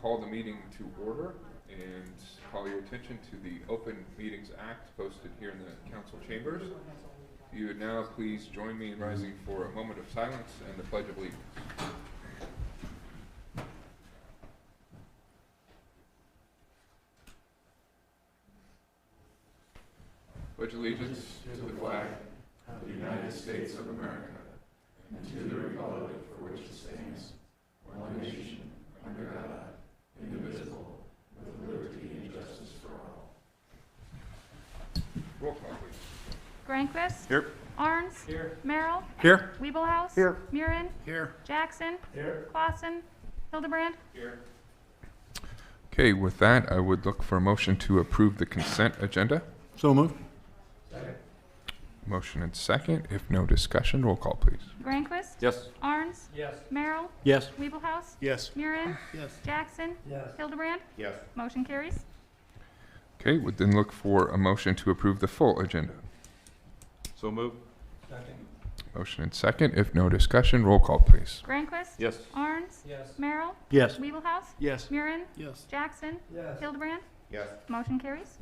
call the meeting to order and call your attention to the Open Meetings Act posted here in the council chambers. If you would now please join me in rising for a moment of silence and the Pledge of Allegiance. Pledge allegiance to the flag of the United States of America and to the republic for which it stands, one nation, under God, indivisible, with liberty and justice for all. Roll call, please. Granquist. Here. Arns. Here. Merrill. Here. Weeblehouse. Here. Murin. Here. Jackson. Here. Clausen. Hildebrand. Here. Okay, with that, I would look for a motion to approve the consent agenda. So moved. Second. Motion and second. If no discussion, roll call, please. Granquist. Yes. Arns. Yes. Merrill. Yes. Weeblehouse. Yes. Murin. Yes. Jackson. Yes. Hildebrand. Yes. Motion carries. Okay, would then look for a motion to approve the full agenda. So moved. Second. Motion and second. If no discussion, roll call, please. Granquist. Yes. Arns. Yes. Merrill. Yes. Weeblehouse. Yes. Murin. Yes. Jackson. Yes. Hildebrand. Yes. Motion carries.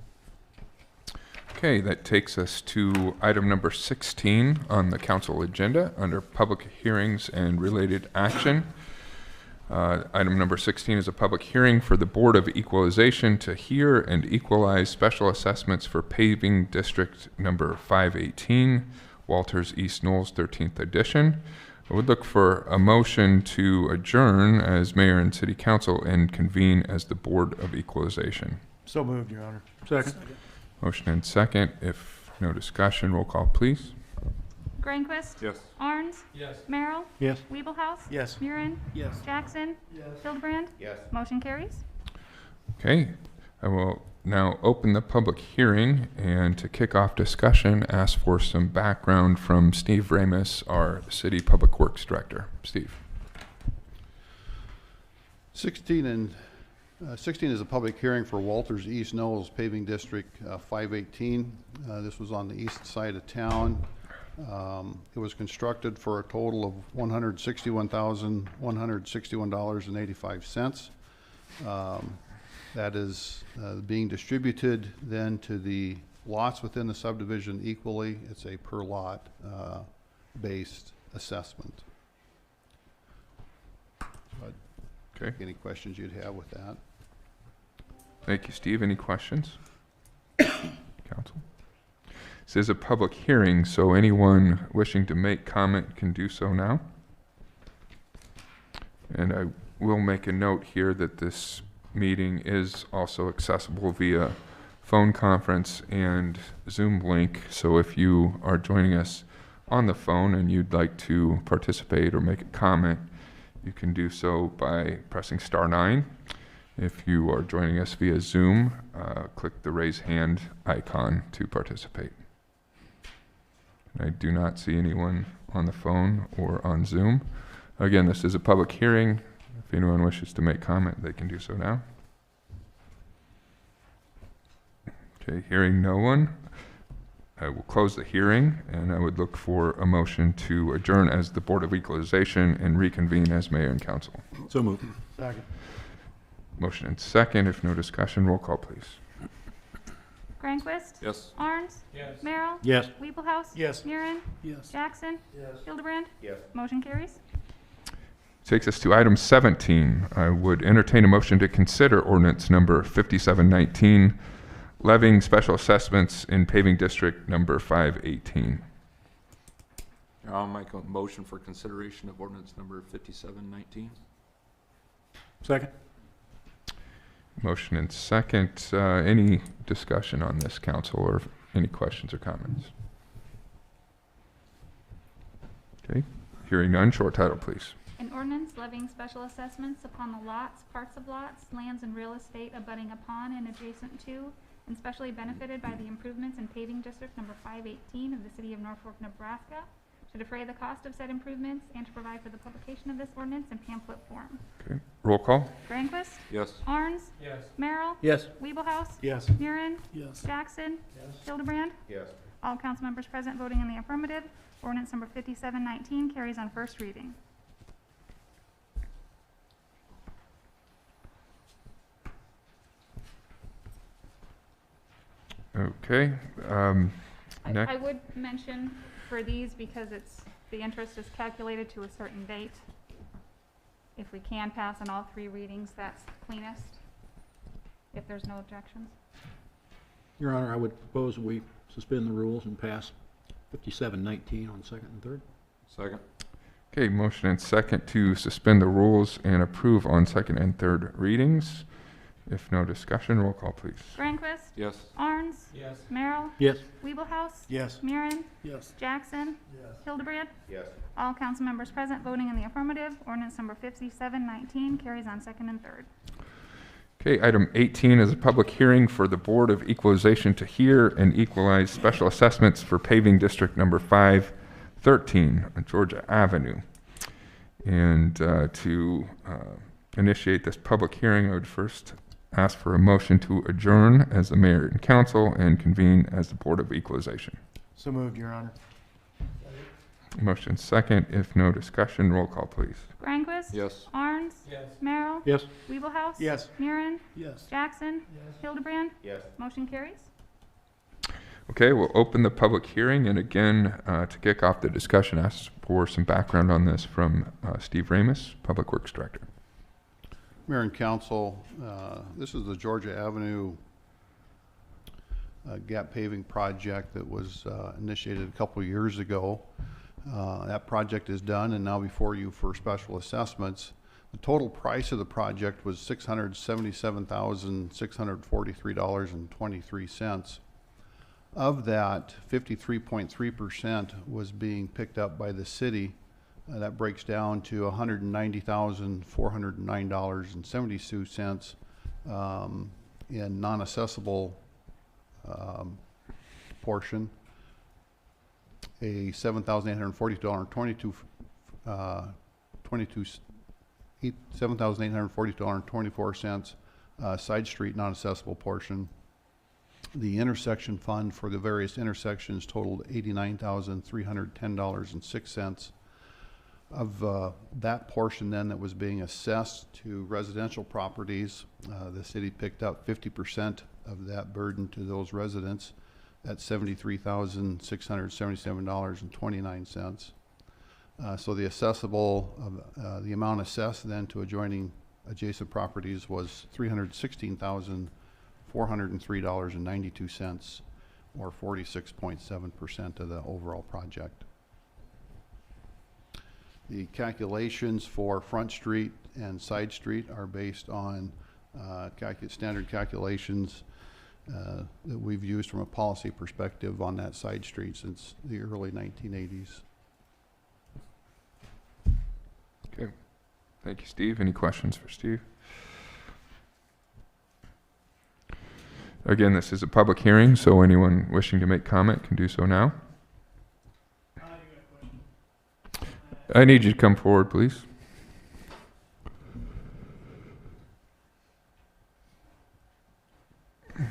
Okay, that takes us to item number 16 on the council agenda under public hearings and related action. Item number 16 is a public hearing for the Board of Equalization to hear and equalize special assessments for paving district number 518, Walters East Knolls 13th edition. I would look for a motion to adjourn as mayor and city council and convene as the Board of Equalization. So moved, Your Honor. Second. Motion and second. If no discussion, roll call, please. Granquist. Yes. Arns. Yes. Merrill. Yes. Weeblehouse. Yes. Murin. Yes. Jackson. Yes. Hildebrand. Yes. Motion carries. Okay, I will now open the public hearing, and to kick off discussion, ask for some background from Steve Ramus, our City Public Works Director. Steve. 16 is a public hearing for Walters East Knolls Paving District 518. This was on the east side of town. It was constructed for a total of $161,161.85. That is being distributed then to the lots within the subdivision equally. It's a per lot based assessment. Okay. Any questions you'd have with that? Thank you, Steve. Any questions? Council? This is a public hearing, so anyone wishing to make comment can do so now. And I will make a note here that this meeting is also accessible via phone conference and Zoom link. So if you are joining us on the phone and you'd like to participate or make a comment, you can do so by pressing *9. If you are joining us via Zoom, click the raise hand icon to participate. I do not see anyone on the phone or on Zoom. Again, this is a public hearing. If anyone wishes to make comment, they can do so now. Okay, hearing no one, I will close the hearing, and I would look for a motion to adjourn as the Board of Equalization and reconvene as mayor and council. So moved. Second. Motion and second. If no discussion, roll call, please. Granquist. Yes. Arns. Yes. Merrill. Yes. Weeblehouse. Yes. Murin. Yes. Jackson. Yes. Hildebrand. Yes. Motion carries. Takes us to item 17. I would entertain a motion to consider ordinance number 5719, levying special assessments in paving district number 518. I'll make a motion for consideration of ordinance number 5719. Second. Motion and second. Any discussion on this, council, or any questions or comments? Okay, hearing none, short title, please. An ordinance levying special assessments upon the lots, parts of lots, lands, and real estate abutting upon and adjacent to, and specially benefited by the improvements in paving district number 518 of the city of Norfolk, Nebraska, to defray the cost of said improvements and to provide for the publication of this ordinance in pamphlet form. Okay, roll call. Granquist. Yes. Arns. Yes. Merrill. Yes. Weeblehouse. Yes. Murin. Yes. Jackson. Yes. Hildebrand. Yes. All council members present voting in the affirmative. Ordinance number 5719 carries on first reading. Okay, I next, would mention for these, because the interest is calculated to a certain date. If we can pass on all 3 readings, that's cleanest, if there's no objections. Your Honor, I would propose we suspend the rules and pass 5719 on second and third. Second. okay, motion and second to suspend the rules and approve on second and third readings. If no discussion, roll call, please. Grandquist, Yes. Arns, Yes. Merrill, Yes. Weeblehouse, Yes. Murin, Yes. Jackson, Yes. Hildebrand. Yes. All council members present voting in the affirmative. Ordinance number 5719 carries on second and third. Okay, item 18 is a public hearing for the Board of Equalization to hear and equalize special assessments for paving district number 513 on Georgia Avenue. And to initiate this public hearing, I would first ask for a motion to adjourn as the mayor and council and convene as the Board of Equalization. So moved, Your Honor. Motion second. If no discussion, roll call, please. Grandquist, Yes. Arns, Yes. Merrill, Yes. Weeblehouse, Yes. Murin, Yes. Jackson, Yes. Hildebrand. Yes. Motion carries. Okay, we'll open the public hearing, and again, to kick off the discussion, ask for some background on this from Steve Ramus, Public Works Director. Mayor and council, this is the Georgia Avenue gap paving project that was initiated a couple years ago. That project is done and now before you for special assessments. The total price of the project was $677,643.23. Of that, 53.3% was being picked up by the city. That breaks down to $190,409.72 in non-assessable portion, a $7,842.24 side street non-assessable portion. The intersection fund for the various intersections totaled $89,310.06. Of that portion then that was being assessed to residential properties, the city picked up 50% of that burden to those residents at $73,677.29. So the assessable, the amount assessed then to adjacent properties was $316,403.92, or 46.7% of the overall project. The calculations for Front Street and Side Street are based on standard calculations that we've used from a policy perspective on that side street since the early 1980s. Okay, thank you, Steve. Any questions for Steve? Again, this is a public hearing, so anyone wishing to make comment can do so now. I need you to come forward, please. You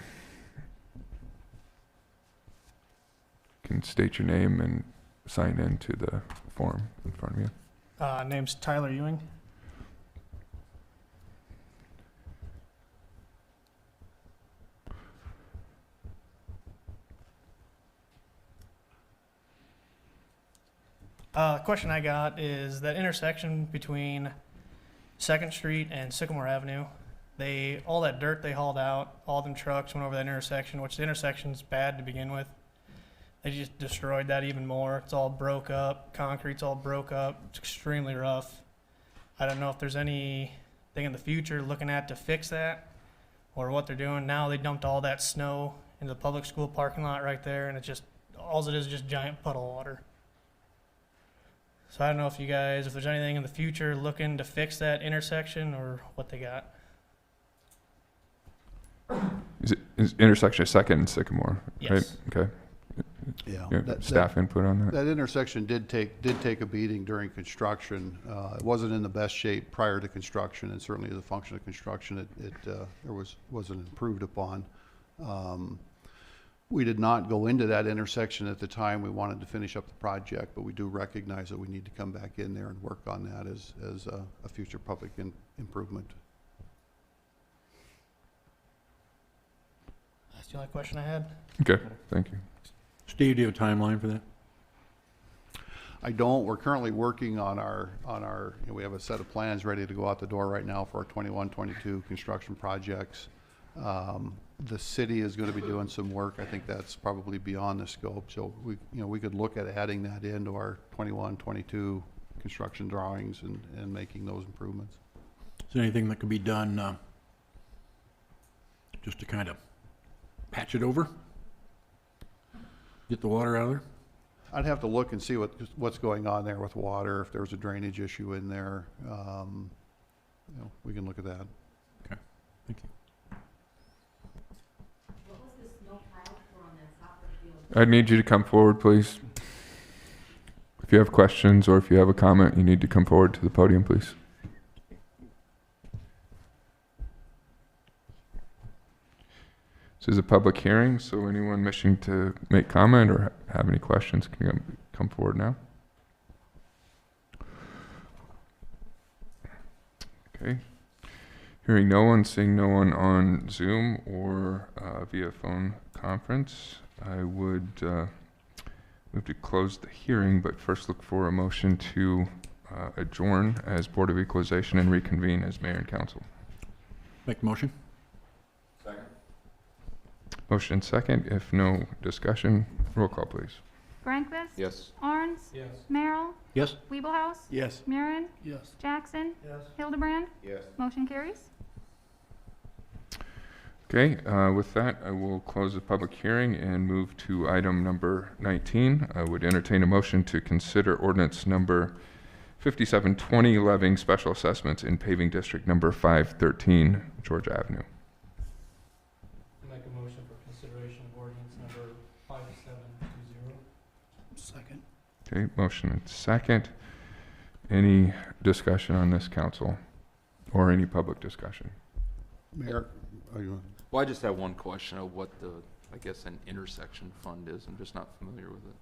can state your name and sign in to the form in front of you. Name's Tyler Ewing. Question I got is that intersection between 2nd Street and Sycamore Avenue. All that dirt they hauled out, all them trucks went over that intersection, which the intersection's bad to begin with. They just destroyed that even more. It's all broke up, concrete's all broke up, it's extremely rough. I don't know if there's anything in the future looking at to fix that, or what they're doing. Now they dumped all that snow into the public school parking lot right there, and it's just, all it is just giant puddle of water. So I don't know if there's anything in the future looking to fix that intersection or what they got. Is intersection of 2nd and Sycamore, right? Yes. Okay. Yeah. Yeah, staff input on that? That intersection did take a beating during construction. It wasn't in the best shape prior to construction, and certainly as a function of construction, there wasn't improved upon. We did not go into that intersection at the time. We wanted to finish up the project, but we do recognize that we need to come back in there and work on that as a future public improvement. That's the the only question I had. Okay, thank you. Steve, do you have a timeline for that? I don't. We're currently working on we have a set of plans ready to go out the door right now for our 21, 22 construction projects. The city is going to be doing some work. I think that's probably beyond the scope. So we could look at adding that into our 21, 22 construction drawings and making those improvements. Is there anything that could be done just to kind of patch it over? Get the water out of there? I'd have to look and see what's going on there with water, if there's a drainage issue in there. We can look at that. Okay, thank you. I'd need you to come forward, please. If you have questions or if you have a comment, you need to come forward to the podium, please. This is a public hearing, so anyone wishing to make comment or have any questions can come forward now. Okay. Hearing no one, seeing no one on Zoom or via phone conference, I would move to close the hearing, but first look for a motion to adjourn as Board of Equalization and reconvene as Mayor and Council. Make the motion? Motion second. If no discussion, roll call, please. Granquist? Yes. Arns? Yes. Merrill? Yes? Weeblehouse? Yes. Murin? Yes. Jackson? Yes. Hildebrand? Yes. Motion carries. Okay, with that, I will close the public hearing and move to item number 19. I would entertain a motion to consider ordinance number 5720 levying special assessments in paving district number 513, Georgia Avenue. Make a motion for consideration of ordinance number 5720. Second. Okay, motion and second. Any discussion on this, council, or any public discussion? Mayor, are you? Well, I just have one question of what I guess an intersection fund is. I'm just not familiar with it.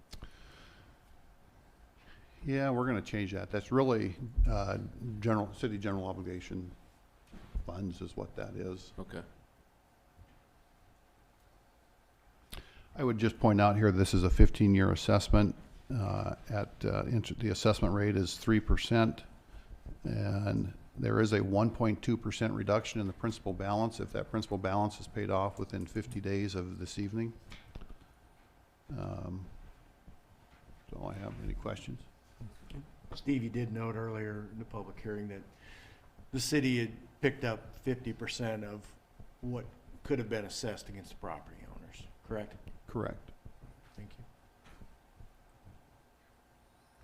Yeah, we're going to change that. That's really city general obligation funds is what that is. Okay. I would just point out here, this is a 15-year assessment. The assessment rate is 3%, and there is a 1.2% reduction in the principal balance if that principal balance is paid off within 50 days of this evening. So I have any questions? Steve, you did note earlier in the public hearing that the city had picked up 50% of what could have been assessed against the property owners, correct? Correct. Thank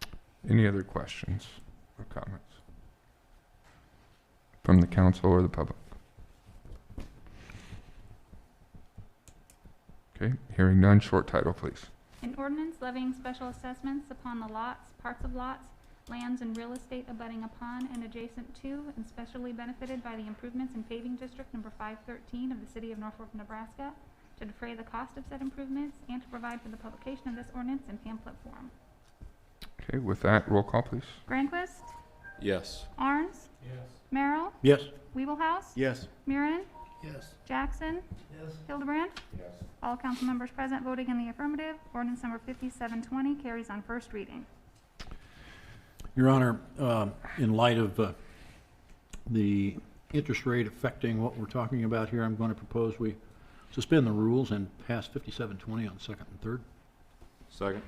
you. Any other questions or comments from the council or the public? Okay, hearing none, short title, please. An ordinance levying special assessments upon the lots, parts of lots, lands, and real estate abutting upon and adjacent to and specially benefited by the improvements in paving district number 513 of the city of Norfolk, Nebraska, to defray the cost of said improvements and to provide for the publication of this ordinance in pamphlet form. Okay, with that, roll call, please. Granquist? Yes. Arns? Yes. Merrill? Yes? Weeblehouse? Yes. Murin? Yes. Jackson? Yes. Hildebrand? Yes. All council members present voting in the affirmative. Ordinance number 5720 carries on first reading. Your Honor, in light of the interest rate affecting what we're talking about here, I'm going to propose we suspend the rules and pass 5720 on second and third. Second.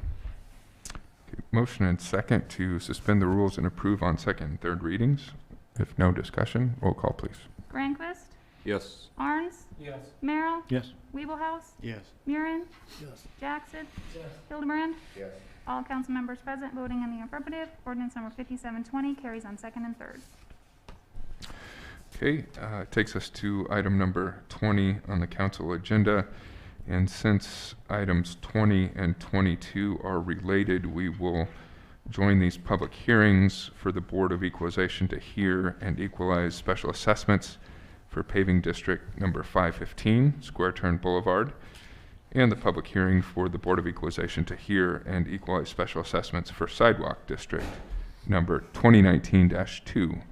Okay, motion and second to suspend the rules and approve on second and third readings. If no discussion, roll call, please. Granquist? Yes. Arns? Yes. Merrill? Yes? Weeblehouse? Yes. Murin? Yes. Jackson? Yes. Hildebrand? Yes. All council members present voting in the affirmative. Ordinance number 5720 carries on second and third. Okay, takes us to item number 20 on the council agenda. And since items 20 and 22 are related, we will join these public hearings for the Board of Equalization to hear and equalize special assessments for paving district number 515, Square Turn Boulevard, and the public hearing for the Board of Equalization to hear and equalize special assessments for sidewalk district number 2019-2,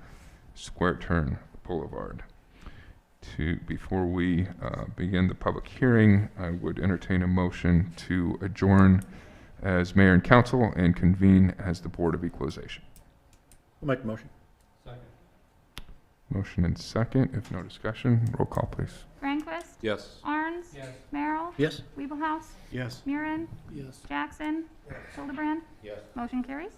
Square Turn Boulevard. before we begin the public hearing, I would entertain a motion to adjourn as mayor and council and convene as the Board of Equalization. I'll make the motion. Motion and second. If no discussion, roll call, please. Rehnquist, Yes. Arns, Merrill, Yes? Wiebelhaus, Yes. Murin, Yes. Jackson, Hildebrand. Yes. Motion carries.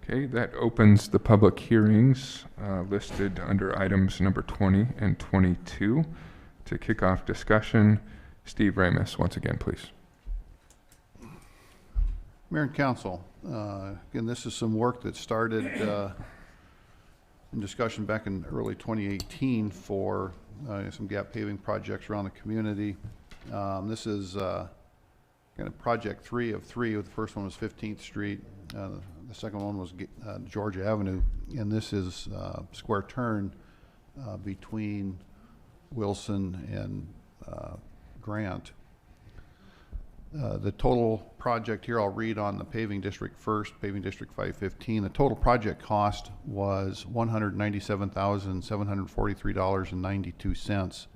Okay, that opens the public hearings listed under items number 20 and 22. To kick off discussion, Steve Ramus, once again, please. Mayor and council, again, this is some work that started in discussion back in early 2018 for some gap paving projects around the community. This is kind of project 3 of 3. The first one was 15th Street. The second one was Georgia Avenue. And this is square turn between Wilson and Grant. The total project here, I'll read on the paving district first, paving district 515. The total project cost was $197,743.92.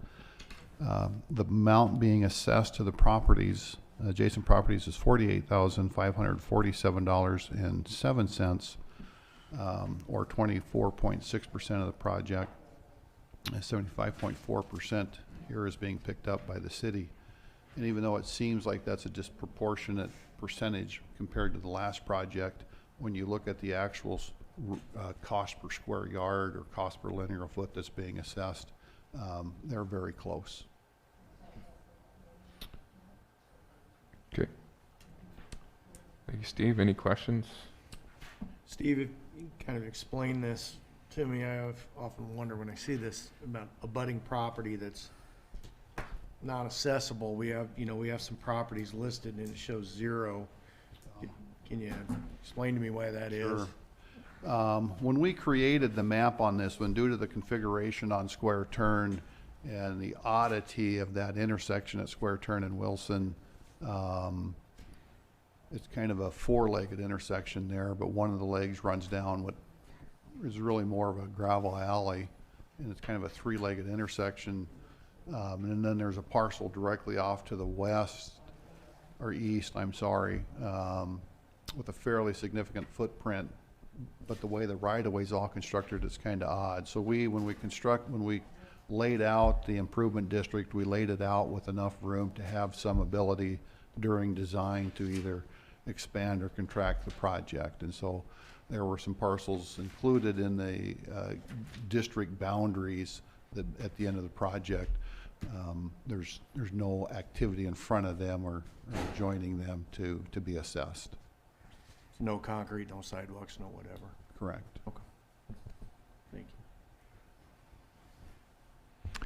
The amount being assessed to the properties, adjacent properties, is $48,547.07, or 24.6% of the project. 75.4% here is being picked up by the city. And even though it seems like that's a disproportionate percentage compared to the last project, when you look at the actual cost per square yard or cost per linear foot that's being assessed, they're very close. Okay. Thank you, Steve. Any questions? Steve, if you can kind of explain this to me, I often wonder when I see this about abutting property that's not accessible. We have some properties listed and it shows 0. Can you explain to me why that is? Sure. When we created the map on this one, due to the configuration on Square Turn and the oddity of that intersection at Square Turn and Wilson, it's kind of a 4-legged intersection there, but one of the legs runs down what is really more of a gravel alley, and it's kind of a 3-legged intersection. And then there's a parcel directly off to the west, or east, I'm sorry, with a fairly significant footprint. But the way the right-of-way is all constructed is kind of odd. So when we laid out the improvement district, we laid it out with enough room to have some ability during design to either expand or contract the project. And so there were some parcels included in the district boundaries that at the end of the project, there's no activity in front of them or joining them to be assessed. No concrete, no sidewalks, no whatever. Correct. Okay. Thank you.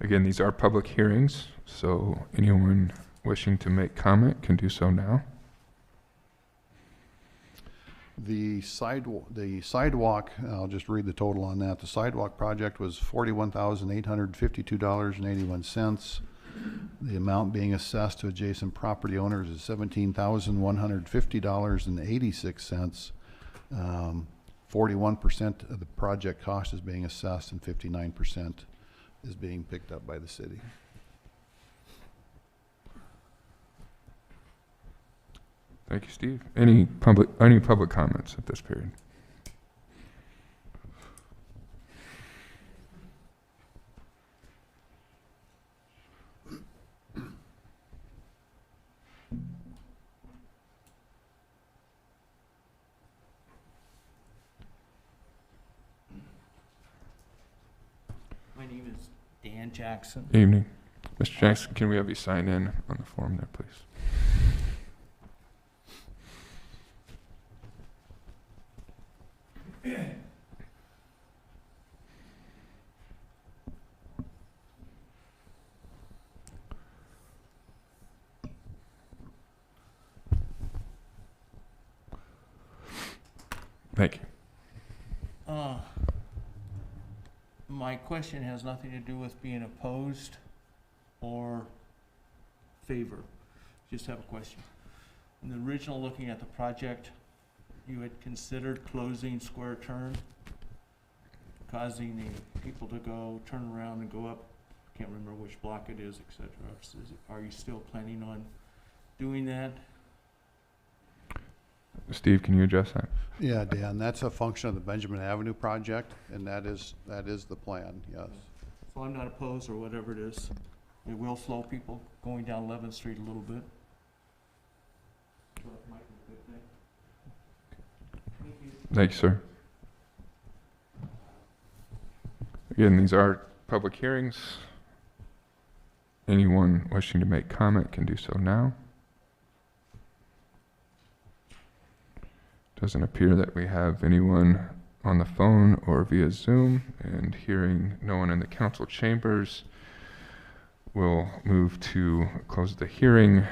Again, these are public hearings, so anyone wishing to make comment can do so now. The sidewalk, I'll just read the total on that. The sidewalk project was $41,852.81. The amount being assessed to adjacent property owners is $17,150.86. 41% of the project cost is being assessed and 59% is being picked up by the city. Thank you, Steve. Any public comments at this period? My name is Dan Jackson. Evening. Mr. Jackson, can we have you sign in on the form there, please? Thank you. My question has nothing to do with being opposed or favor. Just have a question. In the original looking at the project, you had considered closing Square Turn causing the people to go, turn around and go up, can't remember which block it is, et cetera. Are you still planning on doing that? Steve, can you address that? Yeah, Dan, that's a function of the Benjamin Avenue project, and that is the plan, yes. So I'm not opposed or whatever it is. It will slow people going down 11th Street a little bit. So that might be a good thing. Thank you. Thank you, sir. Again, these are public hearings. Anyone wishing to make comment can do so now. Doesn't appear that we have anyone on the phone or via Zoom, and hearing no one in the council chambers, we'll move to close the hearing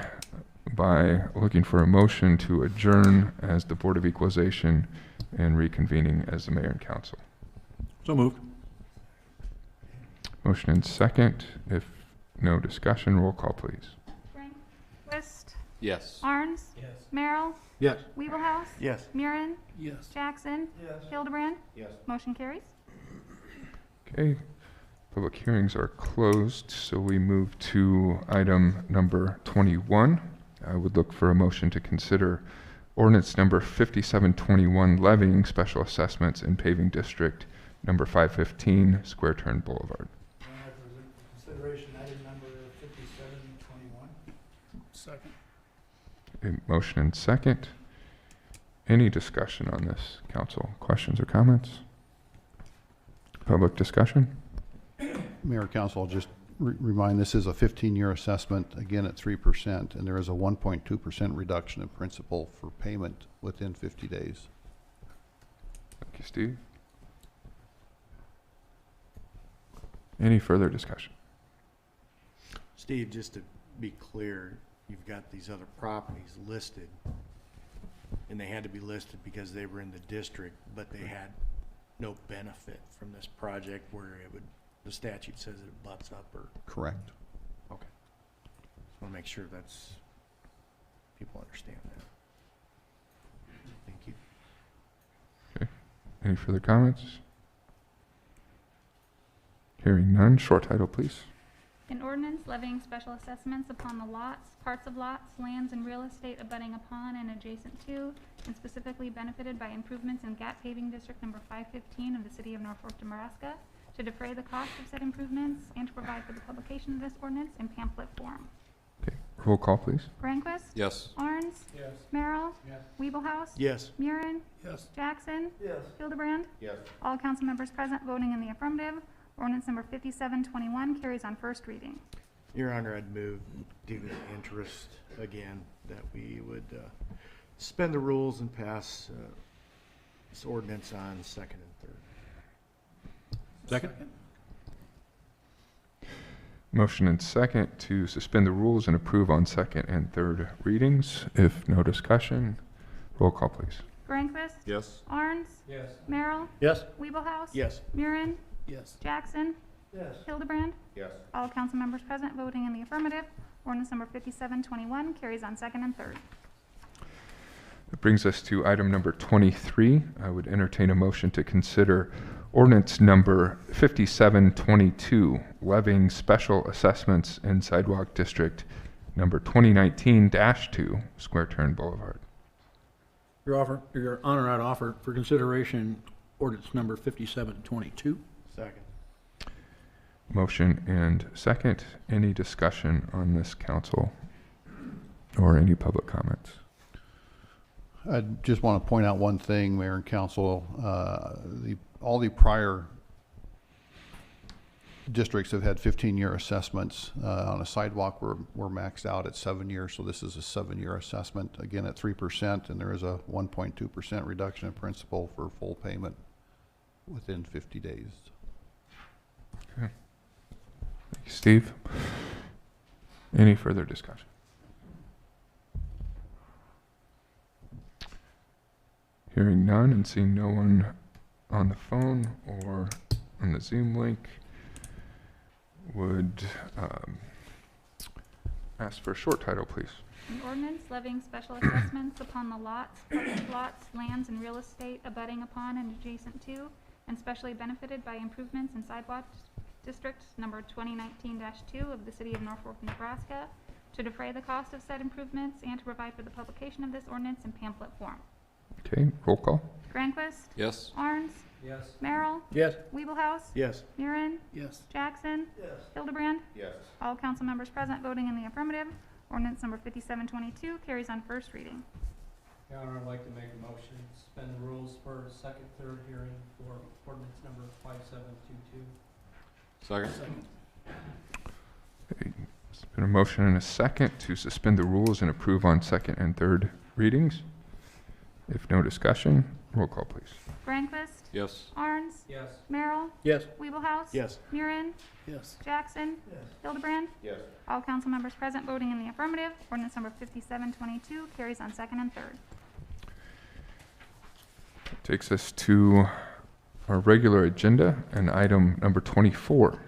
by looking for a motion to adjourn as the Board of Equalization and reconvening as the mayor and council. So moved. Motion and second. If no discussion, roll call, please. Rehnquist, Yes. Arns, Yes. Merrill, Yes. Weeblehouse, Yes. Murin, Yes. Jackson, Yes. Hildebrand. Yes. Motion carries. Okay, public hearings are closed, so we move to item number 21. I would look for a motion to consider ordinance number 5721, levying special assessments in paving district number 515, Square Turn Boulevard. Consideration item number 5721. Second. A motion and second. Any discussion on this, council? Questions or comments? Public discussion? Mayor, council, I'll just remind, this is a 15-year assessment, again at 3%, and there is a 1.2% reduction in principal for payment within 50 days. Thank you, Steve. Any further discussion? Steve, just to be clear, you've got these other properties listed, and they had to be listed because they were in the district, but they had no benefit from this project where it would, the statute says it butts up or, Correct. okay. Just want to make sure that's, people understand that. Thank you. Any further comments? Hearing none, short title, please. An ordinance levying special assessments upon the lots, parts of lots, lands, and real estate abutting upon and adjacent to, and specifically benefited by improvements in GAT paving district number 515 of the city of Norfolk, Nebraska, to defray the cost of said improvements and to provide for the publication of this ordinance in pamphlet form. Okay, roll call, please. Rehnquist, Yes. Arns, Yes. Merrill, Yes. Weeblehouse, Yes. Murin, Yes. Jackson, Yes. Hildebrand. Yes. All council members present voting in the affirmative. Ordinance number 5721 carries on first reading. Your Honor, I'd move, due to the interest, again, that we would suspend the rules and pass this ordinance on second and third. Second? Motion and second to suspend the rules and approve on second and third readings. If no discussion, roll call, please. Rehnquist, Yes. Arns, Yes. Merrill, Yes. Weeblehouse, Yes. Murin, Yes. Jackson, Yes. Hildebrand. Yes. All council members present voting in the affirmative. Ordinance number 5721 carries on second and third. That brings us to item number 23. I would entertain a motion to consider ordinance number 5722, levying special assessments in sidewalk district number 2019-2, Square Turn Boulevard. Your Honor, I'd offer for consideration ordinance number 5722. Second. Motion and second. Any discussion on this, council, or any public comments? I just want to point out one thing, Mayor and Council. All the prior districts have had 15-year assessments on a sidewalk. We're maxed out at 7 years, so this is a 7-year assessment, again at 3%, and there is a 1.2% reduction in principal for full payment within 50 days. Thank you, Steve. Any further discussion? Hearing none and seeing no one on the phone or on the Zoom link, would ask for a short title, please. An ordinance levying special assessments upon the lots, parts of lots, lands, and real estate abutting upon and adjacent to, and specially benefited by improvements in sidewalk district number 2019-2 of the city of Norfolk, Nebraska, to defray the cost of said improvements and to provide for the publication of this ordinance in pamphlet form. Okay, roll call. Granquist, Yes. Arns, Yes. Merrill, Yes. Weeblehouse, Yes. Murin, Yes. Jackson, Yes. Hildebrand. Yes. All council members present voting in the affirmative. Ordinance number 5722 carries on first reading. Your Honor, I'd like to make a motion, to suspend the rules for second, third hearing for ordinance number 5722. Second. Okay, there's been a motion and a second to suspend the rules and approve on second and third readings. If no discussion, roll call, please. Granquist, Yes. Arns, Yes. Merrill, Yes. Weeblehouse. Yes. Murin, Yes. Jackson, Yes. Hildebrand. Yes. All council members present voting in the affirmative. Ordinance number 5722 carries on second and third. Takes us to our regular agenda and item number 24.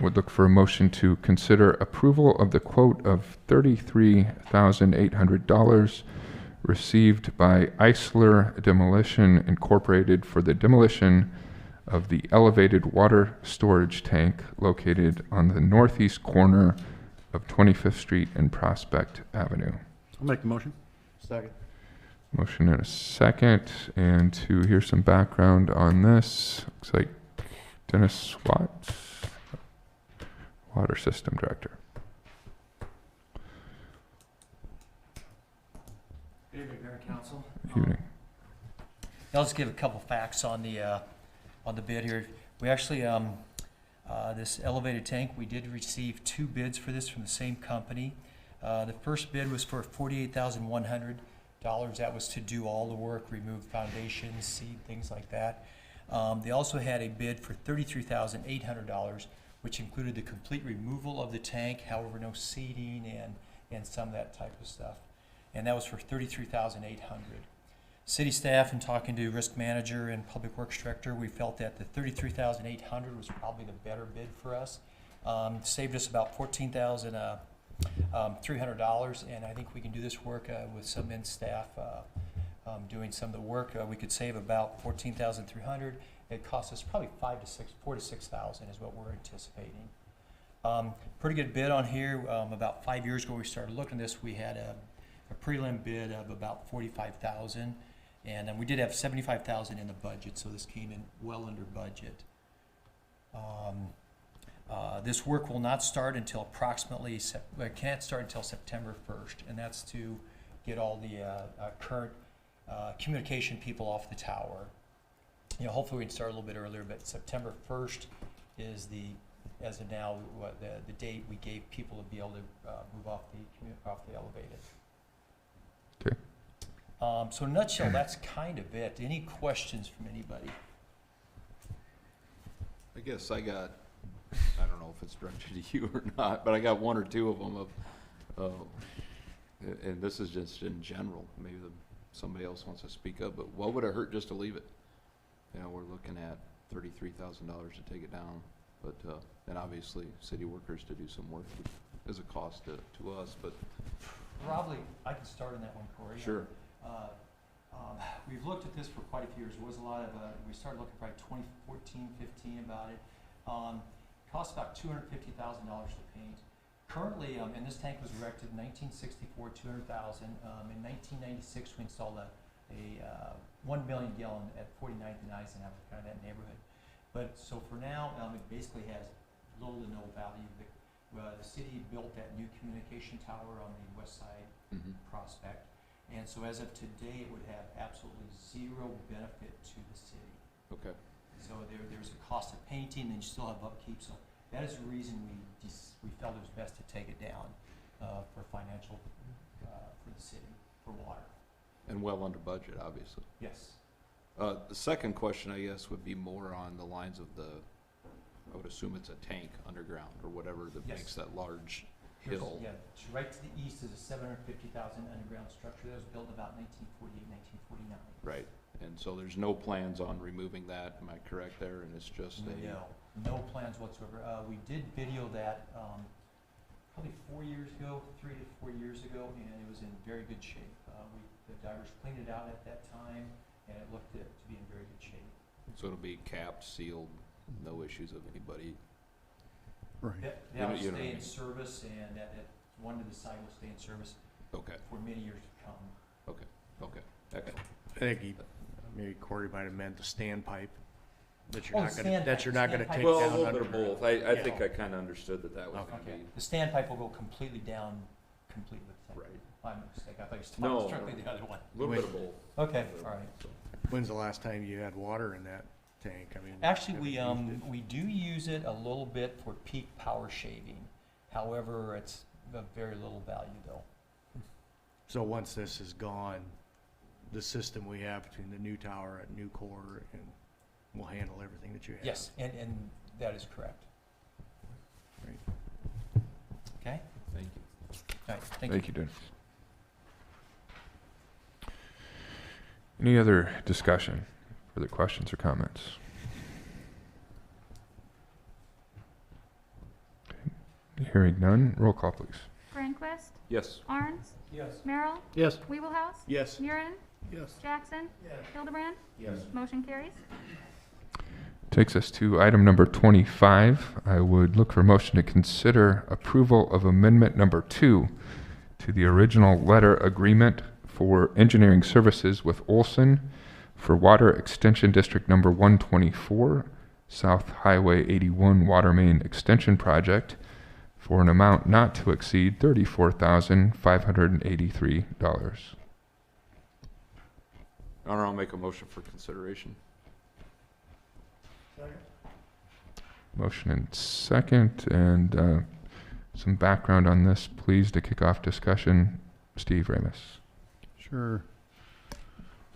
Would look for a motion to consider approval of the quote of $33,800 received by Eisler Demolition Incorporated for the demolition of the elevated water storage tank located on the northeast corner of 25th Street and Prospect Avenue. I'll make the motion. Second. Motion and a second, and to hear some background on this, looks like Dennis Watts, Water System Director. Good evening, Mayor and Council. Evening. I'll just give a couple facts on the bid here. We actually, this elevated tank, we did receive 2 bids for this from the same company. The first bid was for $48,100. That was to do all the work, remove foundations, seed, things like that. They also had a bid for $33,800, which included the complete removal of the tank, however, no seeding and some of that type of stuff. And that was for $33,800. City staff, and talking to risk manager and public works director, we felt that the $33,800 was probably the better bid for us. Saved us about $14,300, and I think we can do this work with some in staff doing some of the work. We could save about $14,300. It costs us probably $4,000 to $6,000 is what we're anticipating. Pretty good bid on here. About 5 years ago, we started looking at this. We had a prelim bid of about $45,000, and then we did have $75,000 in the budget, so this came in well under budget. This work will not start until approximately, can't start until September 1st, and that's to get all the current communication people off the tower. You know, hopefully we can start a little bit earlier, but September 1st is as of now, the date we gave people to be able to move off the elevated. Okay. So in a nutshell, that's kind of it. Any questions from anybody? I guess I don't know if it's directed to you or not, but I got 1 or 2 of them and this is just in general. Maybe somebody else wants to speak up, but what would it hurt just to leave it? You know, we're looking at $33,000 to take it down, but, and obviously city workers to do some work is a cost to us, but. Probably, I can start on that one, Corey. Sure. We've looked at this for quite a few years. There was a lot of, we started looking probably 2014, 15 about it. Cost about $250,000 to paint. Currently, and this tank was erected in 1964, $200,000. In 1996, we installed a 1 million gallon at 49th and Eisenhower, kind of that neighborhood. But so for now, it basically has little to no value. The city built that new communication tower on the west side Prospect, and so as of today, it would have absolutely 0 benefit to the city. Okay. So there's a cost of painting, and you still have upkeep. So that is the reason we felt it was best to take it down for financial for the city for water. And well under budget, obviously. Yes. The second question, I guess, would be more on the lines of I would assume it's a tank underground or whatever that Yes. makes that large There's- hill. Yeah, right to the east is a 750,000 underground structure that was built in about 1948, 1949. Right. And so there's no plans on removing that, am I correct there? And it's just No plans whatsoever. We did video that probably 4 years ago, 3 to 4 years ago, and it was in very good shape. The divers cleaned it out at that time, and it looked to be in very good shape. So it'll be capped, sealed, no issues of anybody. Right. That will You know what I stay in mean. service, and that one to the side will stay in service Okay, for many years to come. okay, excellent. I think maybe Corey might have meant the standpipe that Oh, you're the not gonna, that standpipe, you're not gonna standpipe. take Well, a down little bit of under. both. I Yeah. think I kinda understood that was gonna Okay. be, The standpipe will go completely down, completely with the tank. right, My mistake, I thought you was No. talking strictly the other one. a little bit of both. Okay, all right. When's the last time you had water in that tank? I mean. Actually, haven't used it. we do use it a little bit for peak power shaving. However, it's of very little value though. So once this is gone, the system we have between the new tower at New Core and will handle everything that you have. Yes, and that is correct. Great. Okay, Thank you. all right, thank you. Thank you, Dennis. Any other discussion, further questions or comments? Okay. Hearing none, roll call, please. Grandquist, Yes. Arns, Yes. Merrill, Yes. Weeblehouse, Yes. Murin, Yes. Jackson, Hildebrand. Yes. Motion carries. Takes us to item number 25. I would look for a motion to consider approval of amendment number 2 to the original letter agreement for engineering services with Olson for Water Extension District number 124, South Highway 81 Water Main Extension Project for an amount not to exceed $34,583. Your Honor, I'll make a motion for consideration. Motion and second, and some background on this, please, to kick off discussion. Steve Ramus. Sure.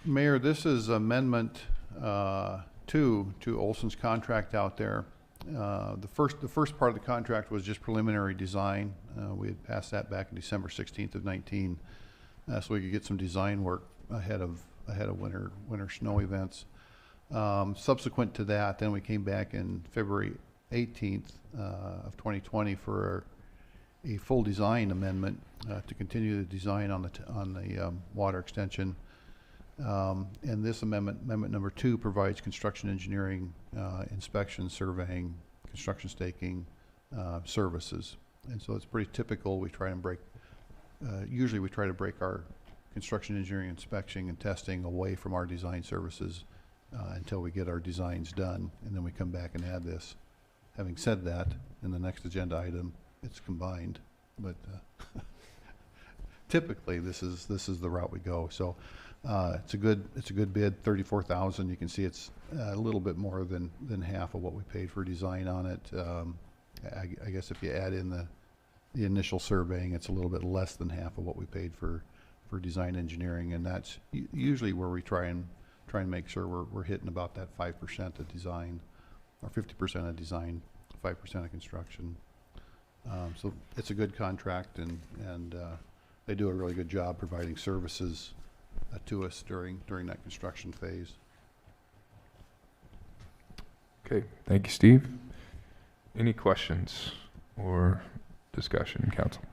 Mayor, this is amendment 2 to Olson's contract out there. The first part of the contract was just preliminary design. We had passed that back in December 16th of 19, so we could get some design work ahead of winter snow events. Subsequent to that, then we came back in February 18th of 2020 for a full design amendment to continue the design on the water extension. And this amendment number 2 provides construction engineering, inspection, surveying, construction staking services. And so it's pretty typical. We try and usually we try to break our construction engineering, inspection, and testing away from our design services until we get our designs done, and then we come back and add this. Having said that, in the next agenda item, it's combined, but typically this is the route we go. So it's a good bid, 34,000. You can see it's a little bit more than half of what we paid for design on it. I guess if you add in the initial surveying, it's a little bit less than half of what we paid for design engineering, and that's usually where we try and make sure we're hitting about that 5% of design, or 50% of design, 5% of construction. So it's a good contract, and they do a really good job providing services to us during that construction phase. Okay, thank you, Steve. Any questions or discussion, council?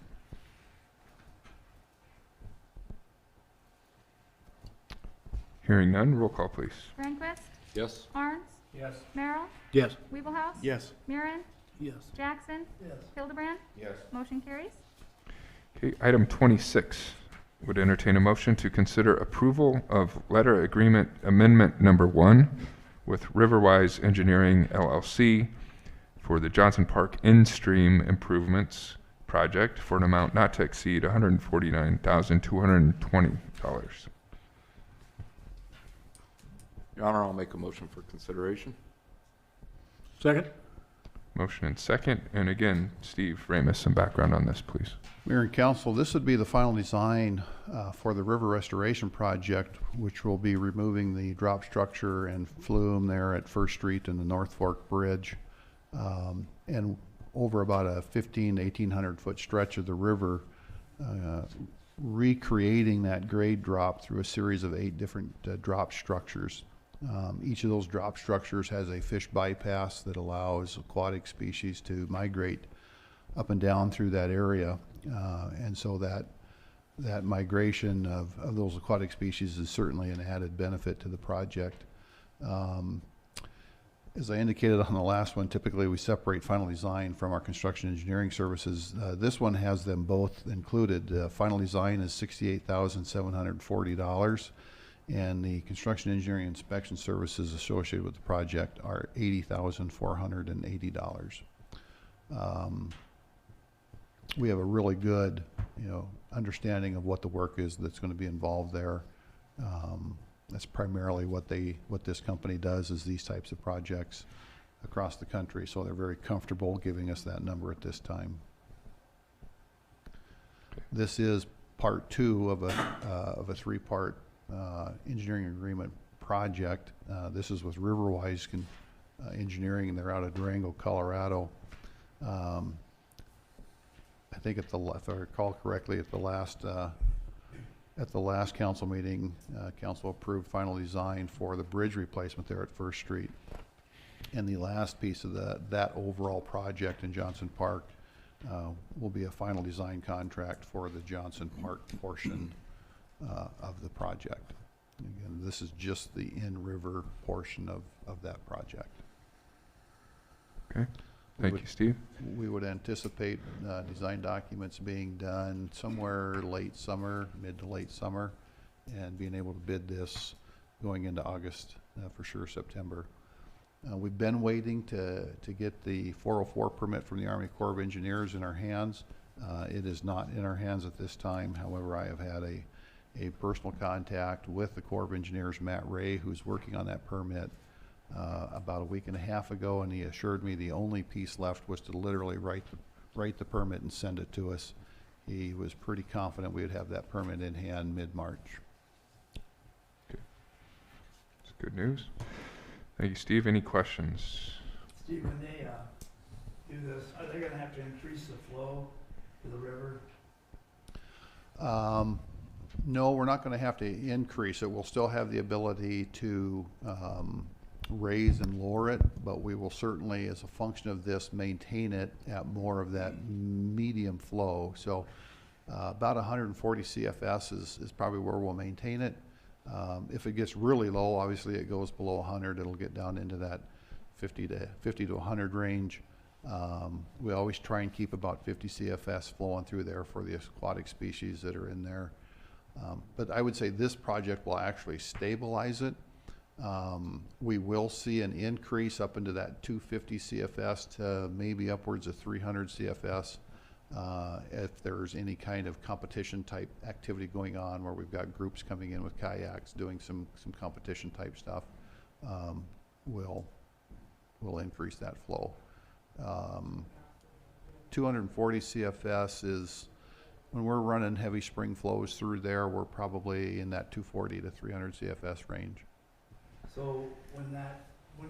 Hearing none, roll call, please. Grandquist, Yes. Arns, Yes. Merrill, Yes. Weeblehouse, Yes. Murin, Yes. Jackson, Hildebrand. Yes. Motion carries. Okay, item 26. Would entertain a motion to consider approval of letter agreement amendment number 1 with Riverwise Engineering LLC for the Johnson Park in-stream improvements project for an amount not to exceed $149,220. Your Honor, I'll make a motion for consideration. Second? Motion and second, and again, Steve Ramus, some background on this, please. Mayor and council, this would be the final design for the river restoration project, which will be removing the drop structure and flume there at First Street and the North Fork Bridge, and over about a 1,500 to 1,800 foot stretch of the river, recreating that grade drop through a series of 8 different drop structures. Each of those drop structures has a fish bypass that allows aquatic species to migrate up and down through that area. And so that migration of those aquatic species is certainly an added benefit to the project. As I indicated on the last one, typically we separate final design from our construction engineering services. This one has them both included. Final design is $68,740, and the construction engineering inspection services associated with the project are $80,480. We have a really good, understanding of what the work is that's going to be involved there. That's primarily what this company does, is these types of projects across the country. So they're very comfortable giving us that number at this time. This is part 2 of a 3-part engineering agreement project. This is with Riverwise Engineering, and they're out of Durango, Colorado. I think if I recall correctly, at the last council meeting, council approved final design for the bridge replacement there at First Street. And the last piece of that overall project in Johnson Park will be a final design contract for the Johnson Park portion of the project. Again, this is just the in-river portion of that project. Okay. Thank you, Steve. We would anticipate design documents being done somewhere late summer, mid to late summer, and being able to bid this going into August, for sure September. We've been waiting to get the 404 permit from the Army Corps of Engineers in our hands. It is not in our hands at this time. However, I have had a personal contact with the Corps of Engineers, Matt Ray, who's working on that permit, about a week and a half ago, and he assured me the only piece left was to literally write the permit and send it to us. He was pretty confident we would have that permit in hand mid-March. Okay. That's good news. Thank you, Steve. Any questions? Steve, when they do this, are they gonna have to increase the flow to the river? No, we're not gonna have to increase it. We'll still have the ability to raise and lower it, but we will certainly, as a function of this, maintain it at more of that medium flow. So about 140 CFS is probably where we'll maintain it. If it gets really low, obviously it goes below 100. It'll get down into that 50 to 100 range. We always try and keep about 50 CFS flowing through there for the aquatic species that are in there. But I would say this project will actually stabilize it. We will see an increase up into that 250 CFS to maybe upwards of 300 CFS if there's any kind of competition type activity going on, where we've got groups coming in with kayaks doing some competition type stuff. We'll increase that flow. 240 CFS is, when we're running heavy spring flows through there, we're probably in that 240 to 300 CFS range. So when